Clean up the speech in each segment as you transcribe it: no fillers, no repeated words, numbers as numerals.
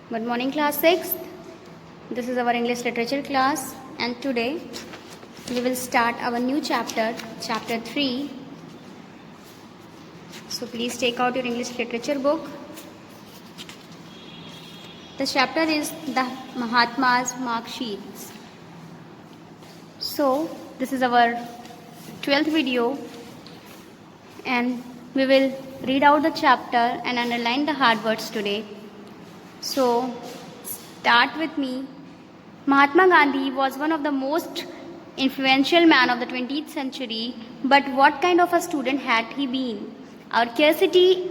Good morning, class 6th. This is our English literature class, and today we will start our new chapter, chapter 3. So please take out your English literature book. The chapter is the Mahatma's mark sheets. So this is our 12th video, and we will read out the chapter and underline the hard words today. So start with me. Mahatma Gandhi was one of the most influential men of the 20th century, but what kind of a student had he been? Our curiosity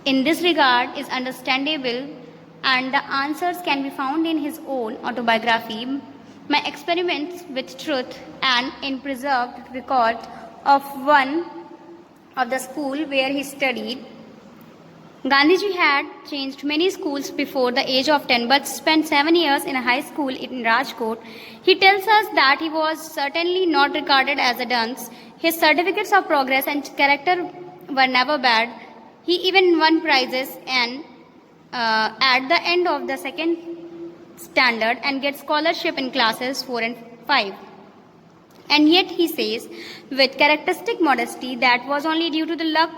in this regard is understandable, and the answers can be found in his own autobiography. My experiments with truth and in preserved record of one of the school where he studied. Gandhiji had changed many schools before the age of 10 but spent 7 years in a high school in Rajkot. He tells us that he was certainly not regarded as a dunce. His certificates of progress and character were never bad. He even won prizes and at the end of the second standard and get scholarship in classes 4 and 5. And yet he says with characteristic modesty that was only due to the luck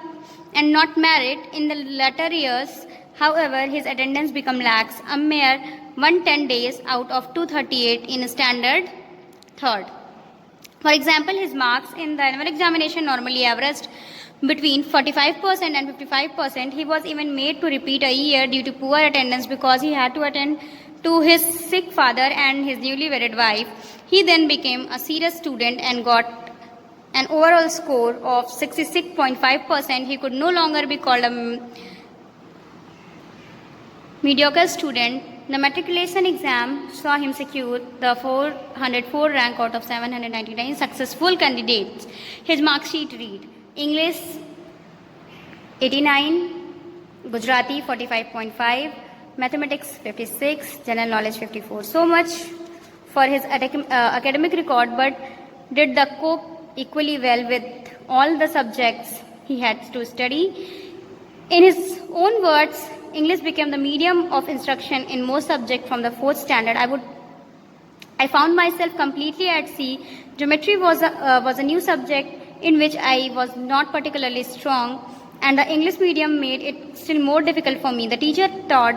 and not merit in the latter years. However, his attendance became lax, a mere 110 days out of 238 in standard third. For example, his marks in the annual examination normally averaged between 45% and 55%. He was even made to repeat a year due to poor attendance because he had to attend to his sick father and his newly wedded wife. He then became a serious student and got an overall score of 66.5%. He could no longer be called a mediocre student. The matriculation exam saw him secure the 404 rank out of 799 successful candidates. His mark sheet read: English 89, Gujarati 45.5, Mathematics 56, General Knowledge 54. So much for his academic record, but did the cope equally well with all the subjects he had to study. In his own words, English became the medium of instruction in most subjects from the 4th standard. I found myself completely at sea. Geometry was a new subject in which I was not particularly strong, and the English medium made it still more difficult for me. The teacher taught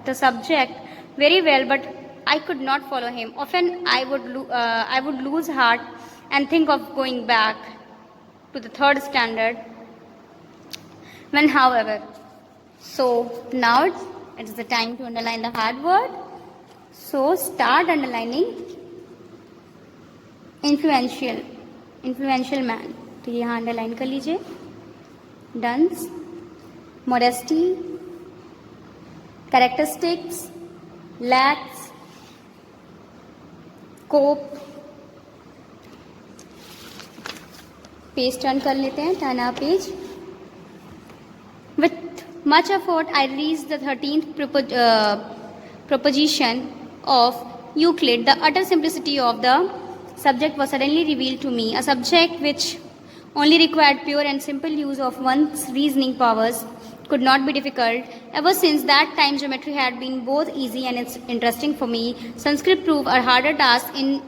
the subject very well, but I could not follow him. Often I would lose heart and think of going back to the 3rd standard. However, so now it is the time to underline the hard word. So start underlining influential man. तो यहाँ underline कर लीजिए. Dunce, modesty, characteristics, lax, cope. Page turn कर लेते हैं. Turn a page. With much effort, I reached the 13th proposition of Euclid. The utter simplicity of the subject was suddenly revealed to me. A subject which only required pure and simple use of one's reasoning powers could not be difficult. Ever since that time, geometry had been both easy and interesting for me. Sanskrit proved a harder task. In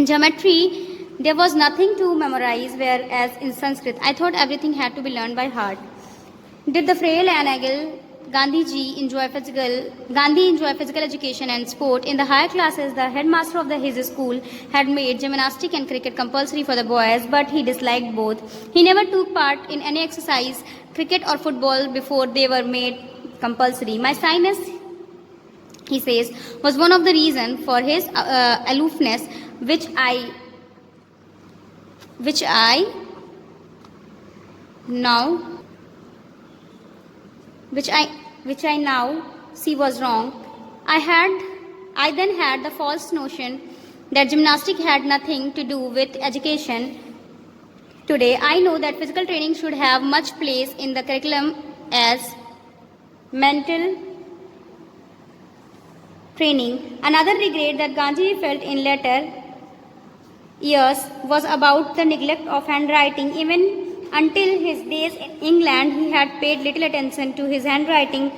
geometry, there was nothing to memorize, whereas in Sanskrit, I thought everything had to be learned by heart. Did the frail and agile Gandhi enjoy physical education and sport? In the higher classes, the headmaster of his school had made gymnastics and cricket compulsory for the boys, but he disliked both. He never took part in any exercise, cricket or football, before they were made compulsory. My shyness, he says, was one of the reasons for his aloofness, which I now see was wrong. I then had the false notion that gymnastics had nothing to do with education. Today, I know that physical training should have much place in the curriculum as mental training. Another regret that Gandhi felt in later years was about the neglect of handwriting. Even until his days in England, he had paid little attention to his handwriting.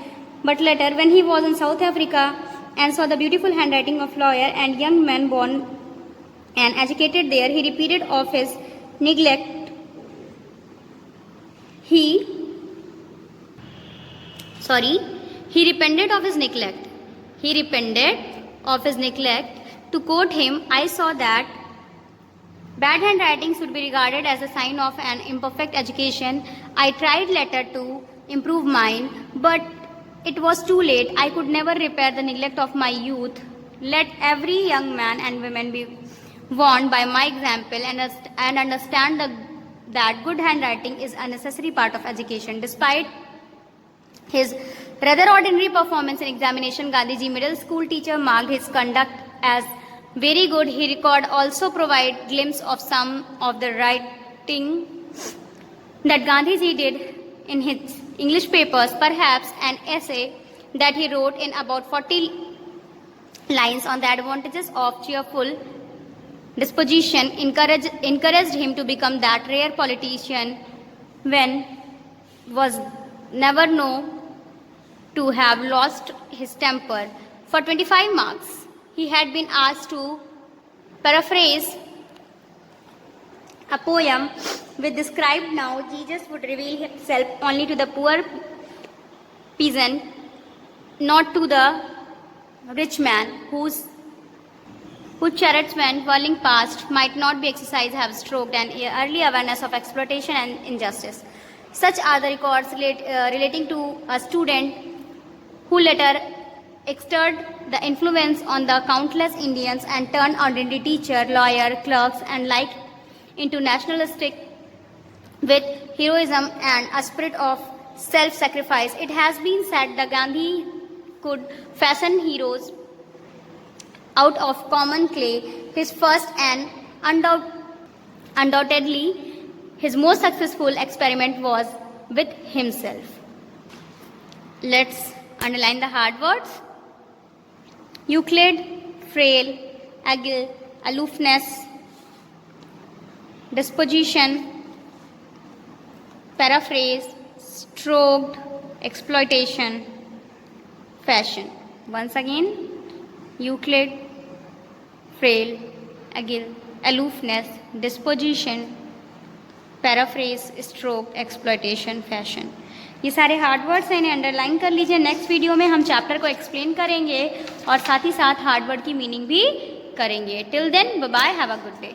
But later, when he was in South Africa and saw the beautiful handwriting of lawyer and young men born and educated there, he repeated of his neglect. He repented of his neglect. He repented of his neglect. To quote him, I saw that bad handwriting should be regarded as a sign of an imperfect education. I tried later to improve mine, but it was too late. I could never repair the neglect of my youth. Let every young man and woman be warned by my example and understand that good handwriting is a necessary part of education. Despite his rather ordinary performance in examination, Gandhiji middle school teacher marked his conduct as very good. He record also provide glimpse of some of the writing that Gandhiji did in his English papers, perhaps an essay that he wrote in about 40 lines on the advantages of cheerful disposition encouraged him to become that rare politician when was never known to have lost his temper. For 25 marks, he had been asked to paraphrase a poem which described now Jesus would reveal himself only to the poor peasant, not to the rich man whose chariots when whirling past might not be exercised have stroked an early awareness of exploitation and injustice. Such are the records relating to a student who later exerted the influence on the countless Indians and turned ordinary teacher, lawyer, clerks and like into nationalistic with heroism and a spirit of self-sacrifice. It has been said that Gandhi could fashion heroes out of common clay. His first and undoubtedly his most successful experiment was with himself. Let's underline the hard words. Euclid, frail, agile, aloofness, disposition, paraphrase, stroked, exploitation, fashion. Once again, Euclid, frail, agile, aloofness, disposition, paraphrase, stroke, exploitation, fashion. ये सारे hard words हैं, इन्हें underline कर लीजिए. Next video में हम chapter को explain करेंगे और साथ ही साथ हार्ड वर्ड की मीनिंग भी करेंगे. Till then bye bye, have a good day.